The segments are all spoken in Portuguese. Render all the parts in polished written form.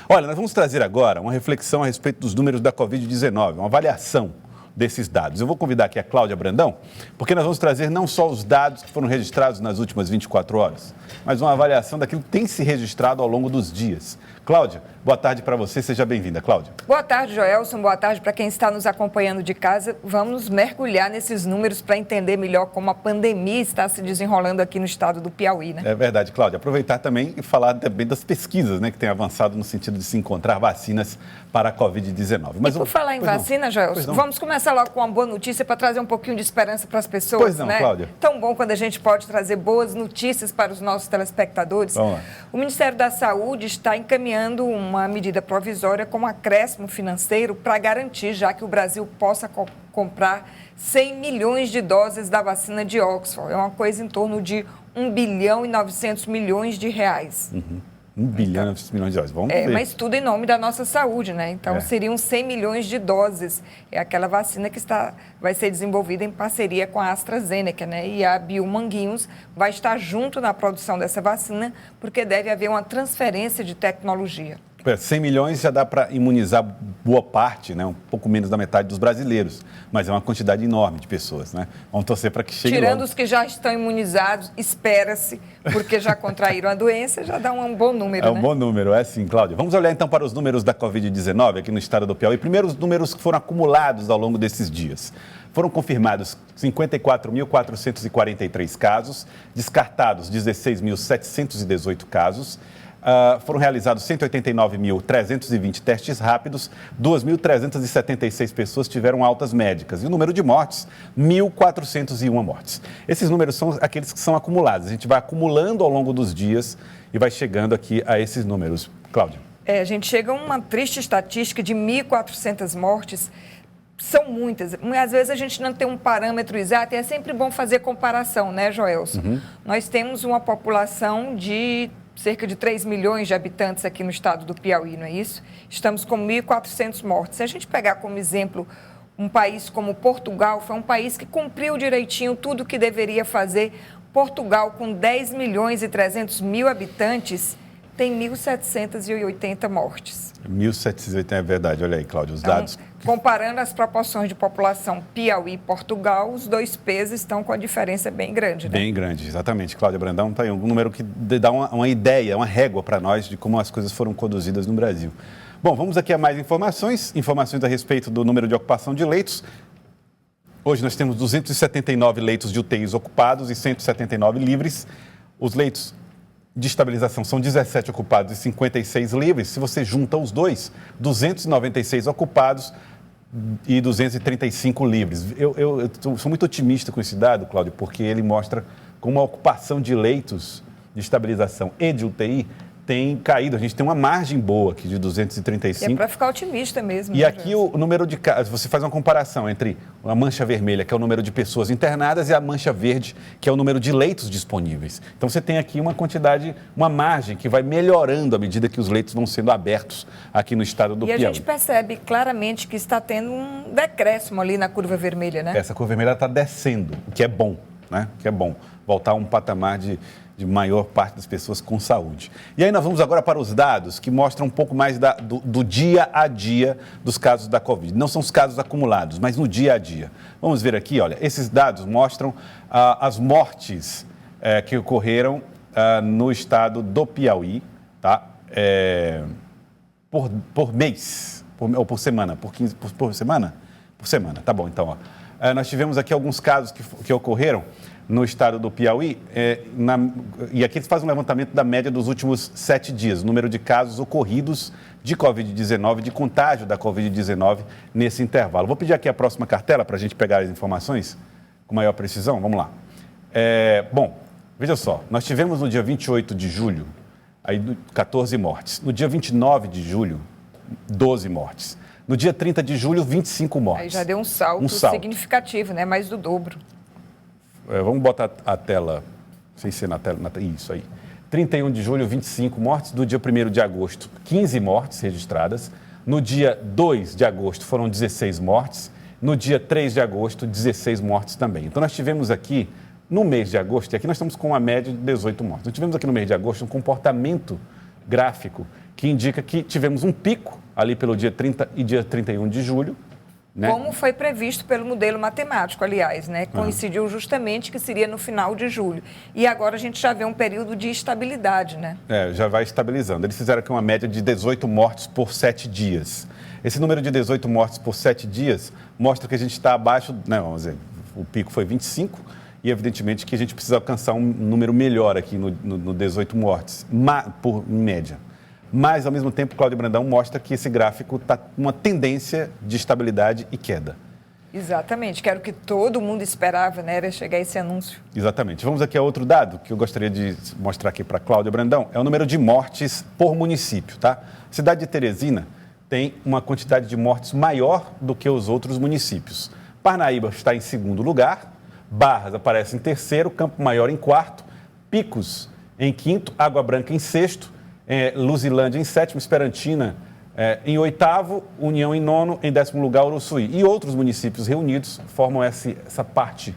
Olha, nós vamos trazer agora uma reflexão a respeito dos números da Covid-19, uma avaliação desses dados. Eu vou convidar aqui a Cláudia Brandão, porque nós vamos trazer não só os dados que foram registrados nas últimas 24 horas, mas uma avaliação daquilo que tem se registrado ao longo dos dias. Cláudia, boa tarde para você, seja bem-vinda, Cláudia. Boa tarde, Joelson, boa tarde para quem está nos acompanhando de casa. Vamos mergulhar nesses números para entender melhor como a pandemia está se desenrolando aqui no estado do Piauí, né? É verdade, Cláudia. Aproveitar também e falar também das pesquisas, né, que têm avançado no sentido de se encontrar vacinas para a Covid-19. Mas por falar em vacina, Joelson, vamos começar logo com uma boa notícia para trazer um pouquinho de esperança para as pessoas, pois não, né? Cláudia. Tão bom quando a gente pode trazer boas notícias para os nossos telespectadores. Vamos lá. O Ministério da Saúde está encaminhando uma medida provisória com um acréscimo financeiro para garantir, já que o Brasil possa comprar 100 milhões de doses da vacina de Oxford. É uma coisa em torno de 1 bilhão e 900 milhões de reais. 1 bilhão e 900 milhões de doses. Vamos ver. Mas tudo em nome da nossa saúde, né? Então, seriam 100 milhões de doses. É aquela vacina que vai ser desenvolvida em parceria com a AstraZeneca, né? E a Biomanguinhos vai estar junto na produção dessa vacina, porque deve haver uma transferência de tecnologia. 100 milhões já dá para imunizar boa parte, né? Um pouco menos da metade dos brasileiros, mas é uma quantidade enorme de pessoas, né? Vamos torcer para que chegue Tirando logo. os que já estão imunizados, espera-se, porque já contraíram a doença, já dá um bom número, É um bom número, é sim, Cláudia. Vamos olhar então para os números da Covid-19 aqui no estado do Piauí. Primeiro, os números que foram acumulados ao longo desses dias. Foram confirmados 54.443 casos, descartados 16.718 casos. Foram realizados 189.320 testes rápidos, 2.376 pessoas tiveram altas médicas. E o número de mortes, 1.401 mortes. Esses números são aqueles que são acumulados. A gente vai acumulando ao longo dos dias e vai chegando aqui a esses números. Cláudia. A gente chega a uma triste estatística de 1.400 mortes. São muitas. Às vezes a gente não tem um parâmetro exato e é sempre bom fazer comparação, né, Joelson? Nós temos uma população de cerca de 3 milhões de habitantes aqui no estado do Piauí, não é isso? Estamos com 1.400 mortes. Se a gente pegar como exemplo um país como Portugal, foi um país que cumpriu direitinho tudo o que deveria fazer. Portugal, com 10 milhões e 300 mil habitantes, tem 1.780 mortes. 1.780, é verdade. Olha aí, Cláudia, os dados. Comparando as proporções de população Piauí e Portugal, os dois pesos estão com a diferença bem grande, né? Bem grande, exatamente. Cláudia Brandão está aí, um número que dá uma ideia, uma régua para nós de como as coisas foram conduzidas no Brasil. Bom, vamos aqui a mais informações a respeito do número de ocupação de leitos. Hoje nós temos 279 leitos de UTIs ocupados e 179 livres. Os leitos de estabilização são 17 ocupados e 56 livres. Se você junta os dois, 296 ocupados e 235 livres. Eu sou muito otimista com esse dado, Cláudio, porque ele mostra como a ocupação de leitos de estabilização e de UTI tem caído. A gente tem uma margem boa aqui de 235. É para ficar otimista mesmo. E aqui o número de casos, você faz uma comparação entre a mancha vermelha, que é o número de pessoas internadas, e a mancha verde, que é o número de leitos disponíveis. Então você tem aqui uma quantidade, uma margem que vai melhorando à medida que os leitos vão sendo abertos aqui no estado do Piauí. E a gente percebe claramente que está tendo um decréscimo ali na curva vermelha, né? Essa curva vermelha está descendo, o que é bom, né? O que é bom. Voltar a um patamar de maior parte das pessoas com saúde. E aí nós vamos agora para os dados que mostram um pouco mais do dia a dia dos casos da Covid. Não são os casos acumulados, mas no dia a dia. Vamos ver aqui, olha, esses dados mostram as mortes que ocorreram no estado do Piauí, tá? Por mês, ou por semana, por semana? Por semana, tá bom, então, ó. Nós tivemos aqui alguns casos que ocorreram no estado do Piauí, e aqui eles fazem um levantamento da média dos últimos 7 dias, o número de casos ocorridos de Covid-19, de contágio da Covid-19 nesse intervalo. Vou pedir aqui a próxima cartela para a gente pegar as informações com maior precisão. Vamos lá. Bom, veja só, nós tivemos no dia 28 de julho, aí 14 mortes. No dia 29 de julho, 12 mortes. No dia 30 de julho, 25 mortes. Aí já deu um salto significativo, né? Mais do dobro. Vamos botar a tela, não sei se é na tela, isso aí. 31 de julho, 25 mortes. No dia 1º de agosto, 15 mortes registradas. No dia 2 de agosto, foram 16 mortes. No dia 3 de agosto, 16 mortes também. Então, nós tivemos aqui, no mês de agosto, e aqui nós estamos com uma média de 18 mortes. Nós tivemos aqui no mês de agosto um comportamento gráfico que indica que tivemos um pico ali pelo dia 30 e dia 31 de julho. Né? Como foi previsto pelo modelo matemático, aliás, né? Coincidiu justamente que seria no final de julho. E agora a gente já vê um período de estabilidade, né? Já vai estabilizando. Eles fizeram aqui uma média de 18 mortes por 7 dias. Esse número de 18 mortes por 7 dias mostra que a gente está abaixo, né, vamos dizer, o pico foi 25, e evidentemente que a gente precisa alcançar um número melhor aqui no 18 mortes, por média. Mas, ao mesmo tempo, Cláudio Brandão mostra que esse gráfico está uma tendência de estabilidade e queda. Exatamente, que era o que todo mundo esperava, né? Era chegar esse anúncio. Exatamente. Vamos aqui a outro dado que eu gostaria de mostrar aqui para Cláudio Brandão. É o número de mortes por município, tá? A cidade de Teresina tem uma quantidade de mortes maior do que os outros municípios. Parnaíba está em segundo lugar, Barras aparece em terceiro, Campo Maior em quarto, Picos em quinto, Água Branca em sexto, Luzilândia em sétimo, Esperantina em oitavo, União em nono, em 10º lugar, Uruçuí. E outros municípios reunidos formam essa parte,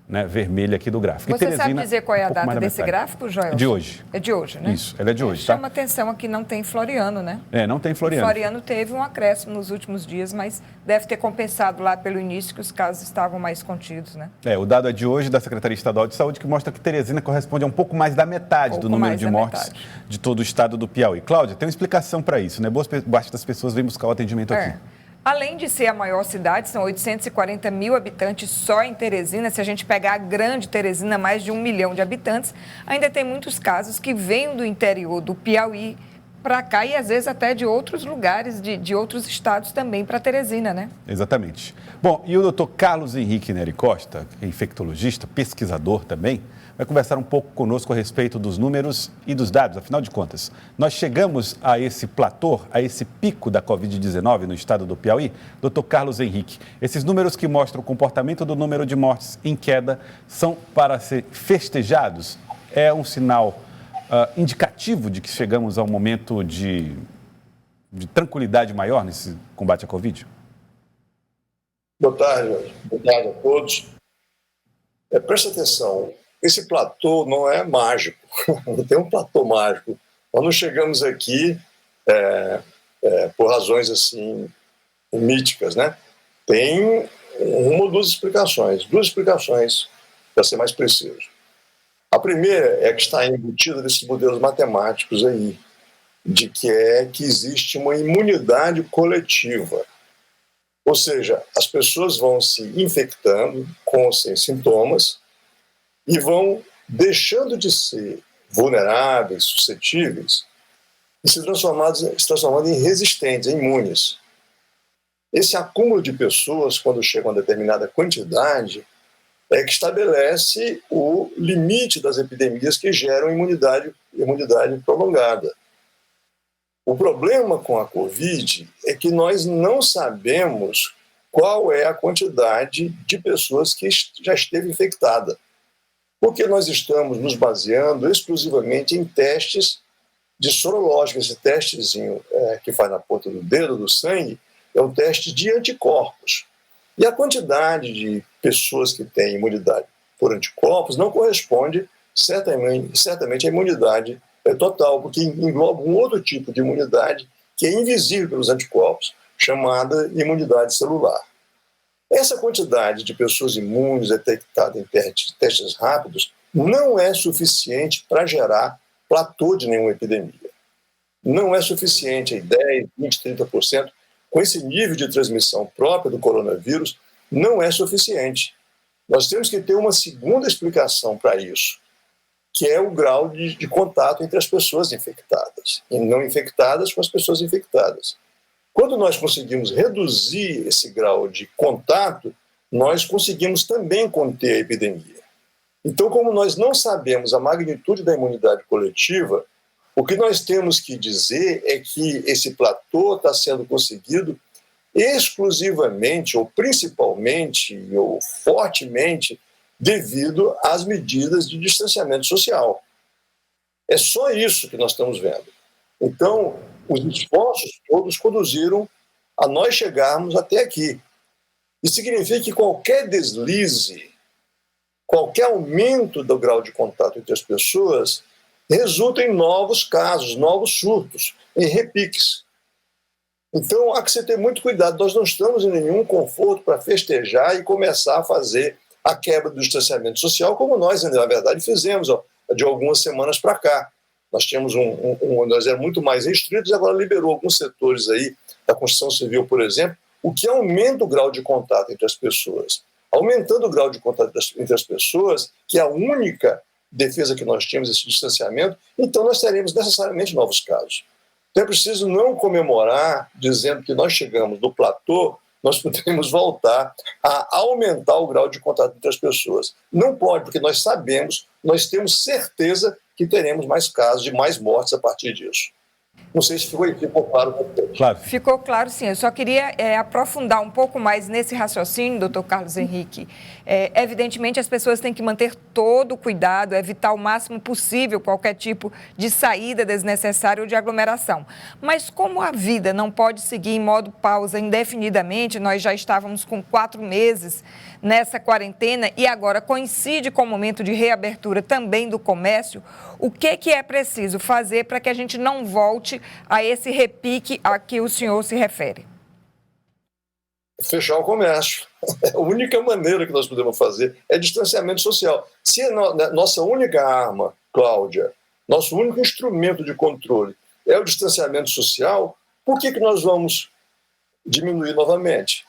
né, vermelha aqui do gráfico. Você sabe dizer qual é a data desse gráfico, Joel? De hoje. É de hoje, né? Isso, ela é de hoje, Chama atenção aqui, não tem Floriano, né? Não tem Floriano. Floriano teve um acréscimo nos últimos dias, mas deve ter compensado lá pelo início que os casos estavam mais contidos, né? O dado é de hoje da Secretaria Estadual de Saúde, que mostra que Teresina corresponde a um pouco mais da metade do número de mortes de todo o estado do Piauí. Cláudia, tem uma explicação para isso, né? Boa parte das pessoas vêm buscar o atendimento aqui. Além de ser a maior cidade, são 840 mil habitantes só em Teresina. Se a gente pegar a grande Teresina, mais de 1 milhão de habitantes, ainda tem muitos casos que vêm do interior do Piauí para cá e às vezes até de outros lugares, de outros estados também para Teresina, né? Exatamente. Bom, e o doutor Carlos Henrique Neri Costa, infectologista, pesquisador também, vai conversar um pouco conosco a respeito dos números e dos dados. Afinal de contas, nós chegamos a esse platô, a esse pico da Covid-19 no estado do Piauí? Doutor Carlos Henrique, esses números que mostram o comportamento do número de mortes em queda são para ser festejados? É um sinal indicativo de que chegamos a um momento de tranquilidade maior nesse combate à Covid? Boa tarde a todos. Preste atenção, esse platô não é mágico, não tem um platô mágico. Nós não chegamos aqui por razões assim míticas, né? Tem uma ou duas explicações para ser mais preciso. A primeira é que está embutida nesses modelos matemáticos aí, de que existe uma imunidade coletiva. Ou seja, as pessoas vão se infectando com ou sem sintomas e vão deixando de ser vulneráveis, suscetíveis e se transformando em resistentes, em imunes. Esse acúmulo de pessoas, quando chega a uma determinada quantidade, que estabelece o limite das epidemias que geram imunidade prolongada. O problema com a Covid é que nós não sabemos qual é a quantidade de pessoas que já esteve infectada, porque nós estamos nos baseando exclusivamente em testes de sorológica. Esse testezinho que faz na ponta do dedo, do sangue, é um teste de anticorpos. E a quantidade de pessoas que têm imunidade por anticorpos não corresponde certamente à imunidade total, porque engloba um outro tipo de imunidade que é invisível pelos anticorpos, chamada imunidade celular. Essa quantidade de pessoas imunes detectada em testes rápidos não é suficiente para gerar platô de nenhuma epidemia. Não é suficiente em 10%, 20%, 30%. Com esse nível de transmissão própria do coronavírus, não é suficiente. Nós temos que ter uma segunda explicação para isso, que é o grau de contato entre as pessoas infectadas e não infectadas com as pessoas infectadas. Quando nós conseguimos reduzir esse grau de contato, nós conseguimos também conter a epidemia. Então, como nós não sabemos a magnitude da imunidade coletiva, o que nós temos que dizer é que esse platô está sendo conseguido exclusivamente, ou principalmente, ou fortemente, devido às medidas de distanciamento social. É só isso que nós estamos vendo. Então, os esforços todos conduziram a nós chegarmos até aqui. Isso significa que qualquer deslize, qualquer aumento do grau de contato entre as pessoas, resulta em novos casos, novos surtos, em repiques. Então, há que se ter muito cuidado. Nós não estamos em nenhum conforto para festejar e começar a fazer a quebra do distanciamento social, como nós, na verdade, fizemos de algumas semanas para cá. Nós tínhamos nós éramos muito mais restritos e agora liberou alguns setores aí da construção civil, por exemplo, o que aumenta o grau de contato entre as pessoas. Aumentando o grau de contato entre as pessoas, que é a única defesa que nós tínhamos, esse distanciamento, então nós teremos necessariamente novos casos. Então é preciso não comemorar dizendo que nós chegamos no platô, nós podemos voltar a aumentar o grau de contato entre as pessoas. Não pode, porque nós sabemos, nós temos certeza que teremos mais casos e mais mortes a partir disso. Não sei se ficou claro para todos. Claro. Ficou claro, sim. Eu só queria aprofundar um pouco mais nesse raciocínio, doutor Carlos Henrique. Evidentemente, as pessoas têm que manter todo o cuidado, evitar o máximo possível qualquer tipo de saída desnecessária ou de aglomeração. Mas como a vida não pode seguir em modo pausa indefinidamente, nós já estávamos com 4 meses nessa quarentena e agora coincide com o momento de reabertura também do comércio, o que é preciso fazer para que a gente não volte a esse repique a que o senhor se refere? Fechar o comércio. A única maneira que nós podemos fazer é distanciamento social. Se a nossa única arma, Cláudia, nosso único instrumento de controle é o distanciamento social, por que nós vamos diminuir novamente,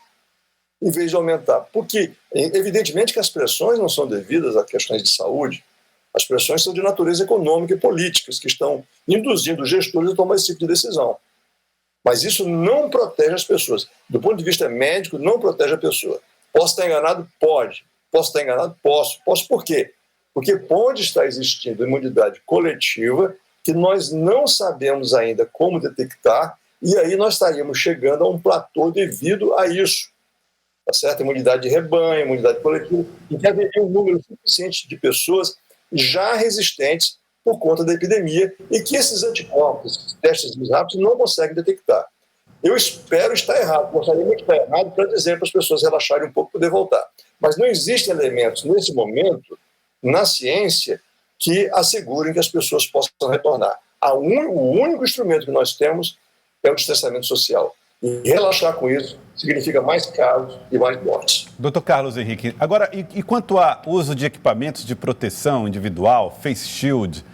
em vez de aumentar? Porque, evidentemente, que as pressões não são devidas a questões de saúde, as pressões são de natureza econômica e políticas, que estão induzindo os gestores a tomar esse tipo de decisão. Mas isso não protege as pessoas. Do ponto de vista médico, não protege a pessoa. Posso estar enganado? Pode. Posso estar enganado? Posso. Posso por quê? Porque pode estar existindo imunidade coletiva que nós não sabemos ainda como detectar, e aí nós estaríamos chegando a um platô devido a isso. Tá certo? Imunidade de rebanho, imunidade coletiva, e que haveria um número suficiente de pessoas já resistentes por conta da epidemia e que esses anticorpos, esses testes rápidos, não conseguem detectar. Eu espero estar errado, gostaria muito de estar errado para dizer para as pessoas relaxarem um pouco e poder voltar. Mas não existem elementos, nesse momento, na ciência, que assegurem que as pessoas possam retornar. O único instrumento que nós temos é o distanciamento social. E relaxar com isso significa mais casos e mais mortes. Doutor Carlos Henrique, agora, e quanto ao uso de equipamentos de proteção individual, face shield,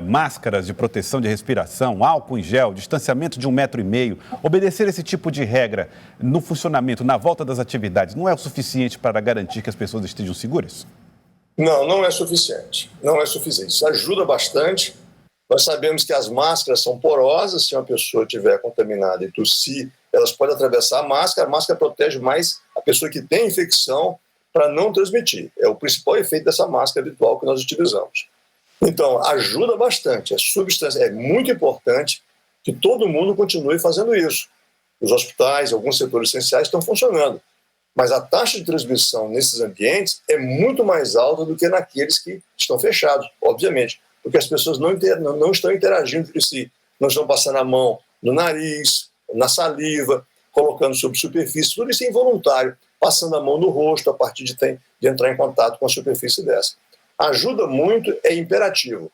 máscaras de proteção de respiração, álcool em gel, distanciamento de 1,5 metro, obedecer esse tipo de regra no funcionamento, na volta das atividades, não é o suficiente para garantir que as pessoas estejam seguras? Não, não é suficiente. Não é suficiente. Isso ajuda bastante. Nós sabemos que as máscaras são porosas, se uma pessoa estiver contaminada e tossir, elas podem atravessar a máscara protege mais a pessoa que tem infecção para não transmitir. É o principal efeito dessa máscara habitual que nós utilizamos. Então, ajuda bastante, é muito importante que todo mundo continue fazendo isso. Os hospitais, alguns setores essenciais estão funcionando, mas a taxa de transmissão nesses ambientes é muito mais alta do que naqueles que estão fechados, obviamente, porque as pessoas não estão interagindo entre si, não estão passando a mão no nariz, na saliva, colocando sobre superfície, tudo isso é involuntário, passando a mão no rosto a partir de entrar em contato com a superfície dessa. Ajuda muito, é imperativo,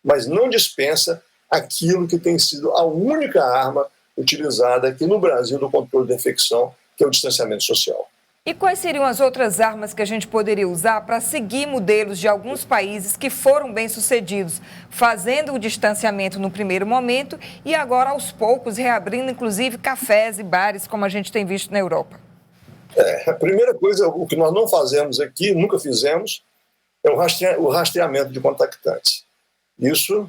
mas não dispensa aquilo que tem sido a única arma utilizada aqui no Brasil no controle da infecção, que é o distanciamento social. E quais seriam as outras armas que a gente poderia usar para seguir modelos de alguns países que foram bem-sucedidos, fazendo o distanciamento no primeiro momento e agora, aos poucos, reabrindo, inclusive, cafés e bares, como a gente tem visto na Europa? A primeira coisa, o que nós não fazemos aqui, nunca fizemos, é o rastreamento de contactantes. Isso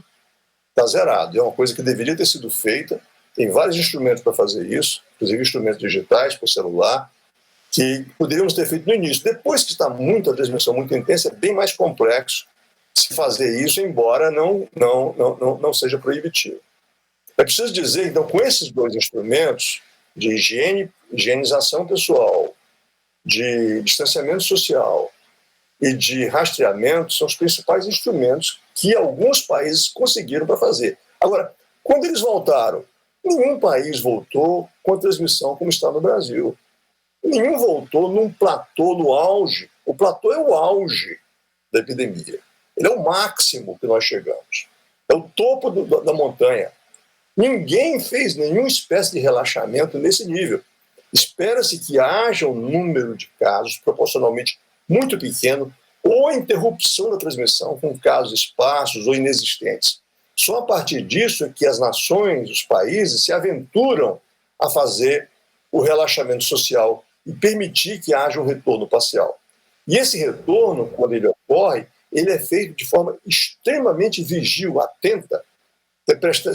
está zerado, é uma coisa que deveria ter sido feita, tem vários instrumentos para fazer isso, inclusive instrumentos digitais por celular, que poderíamos ter feito no início. Depois que está a transmissão muito intensa, é bem mais complexo se fazer isso, embora não seja proibitivo. É preciso dizer, então, com esses dois instrumentos de higienização pessoal, de distanciamento social e de rastreamento, são os principais instrumentos que alguns países conseguiram para fazer. Agora, quando eles voltaram, nenhum país voltou com a transmissão como está no Brasil. Nenhum voltou num platô no auge. O platô é o auge da epidemia. Ele é o máximo que nós chegamos. É o topo da montanha. Ninguém fez nenhuma espécie de relaxamento nesse nível. Espera-se que haja um número de casos proporcionalmente muito pequeno ou interrupção da transmissão com casos esparsos ou inexistentes. Só a partir disso é que as nações, os países, se aventuram a fazer o relaxamento social e permitir que haja um retorno parcial. E esse retorno, quando ele ocorre, ele é feito de forma extremamente vigil, atenta,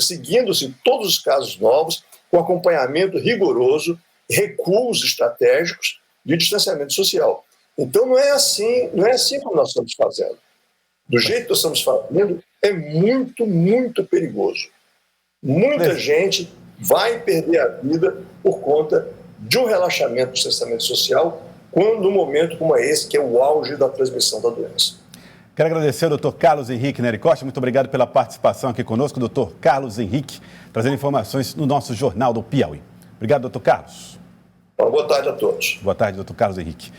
seguindo-se todos os casos novos, com acompanhamento rigoroso, recuos estratégicos de distanciamento social. Então não é assim como nós estamos fazendo. Do jeito que nós estamos fazendo, é muito, muito perigoso. Muita gente vai perder a vida por conta de um relaxamento do distanciamento social, quando um momento como esse, que é o auge da transmissão da doença. Quero agradecer ao Dr. Carlos Henrique Neri Costa. Muito obrigado pela participação aqui conosco, Dr. Carlos Henrique, trazendo informações no nosso Jornal do Piauí. Obrigado, Dr. Carlos. Boa tarde a todos. Boa tarde, Dr. Carlos Henrique.